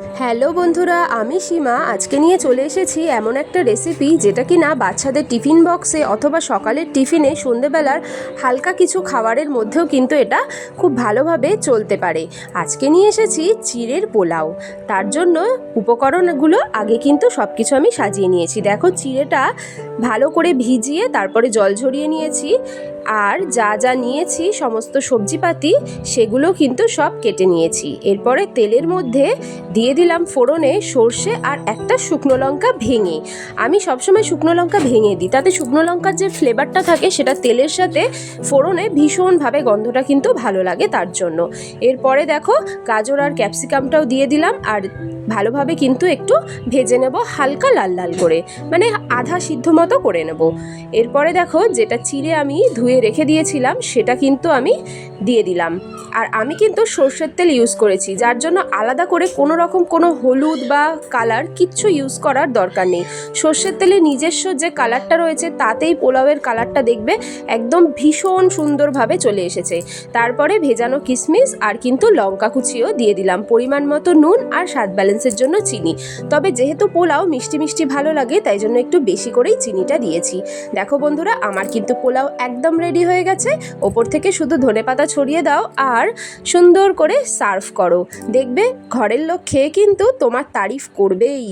Hello বন্ধুরা, আমি সীমা আজকে নিয়ে চলে এসেছি এমন একটা রেসিপি যেটা কি না বাচ্চাদের টিফিন বক্সে অথবা সকালের টিফিনে সন্ধেবেলার হালকা কিছু খাবারের মধ্যেও কিন্তু এটা খুব ভালোভাবে চলতে পারে। আজকে নিয়ে এসেছি চিড়ের পোলাও। তার জন্য উপকরণগুলো আগে কিন্তু সব কিছু আমি সাজিয়ে নিয়েছি। দেখো, চিড়েটা ভালো করে ভিজিয়ে তারপরে জল ঝরিয়ে নিয়েছি, আর যা যা নিয়েছি সমস্ত সবজিপাতি সেগুলো কিন্তু সব কেটে নিয়েছি। এরপরে তেলের মধ্যে দিয়ে দিলাম ফোড়নে সর্ষে আর একটা শুকনো লঙ্কা ভেঙে। আমি সবসময় শুকনো লঙ্কা ভেঙে দিই, তাতে শুকনো লঙ্কার যে ফ্লেভারটা থাকে সেটা তেলের সাথে ফোড়নে ভীষণভাবে গন্ধটা কিন্তু ভালো লাগে তার জন্য। এরপরে দেখো, গাজর আর ক্যাপসিকামটাও দিয়ে দিলাম, আর ভালোভাবে কিন্তু একটু ভেজে নেব, হালকা লাল লাল করে, মানে আধা সিদ্ধ মতো করে নেব। এরপরে দেখো, যেটা চিড়ে আমি ধুয়ে রেখে দিয়েছিলাম সেটা কিন্তু আমি দিয়ে দিলাম। আর আমি কিন্তু সর্ষের তেল ইউজ করেছি, যার জন্য আলাদা করে কোনো রকম কোনো হলুদ বা কালার কিচ্ছু ইউজ করার দরকার নেই। সর্ষের তেলে নিজস্ব যে কালারটা রয়েছে তাতেই পোলাওয়ের কালারটা দেখবে একদম ভীষণ সুন্দরভাবে চলে এসেছে। তারপরে ভেজানো কিশমিশ আর কিন্তু লঙ্কা কুচিও দিয়ে দিলাম, পরিমাণ মতো নুন আর স্বাদ ব্যালেন্সের জন্য চিনি। তবে যেহেতু পোলাও মিষ্টি মিষ্টি ভালো লাগে তাই জন্য একটু বেশি করেই চিনিটা দিয়েছি। দেখো বন্ধুরা, আমার কিন্তু পোলাও একদম রেডি হয়ে গেছে। ওপর থেকে শুধু ধনেপাতা ছড়িয়ে দাও আর সুন্দর করে সার্ভ করো, দেখবে ঘরের লোক খেয়ে কিন্তু তোমার তারিফ করবেই।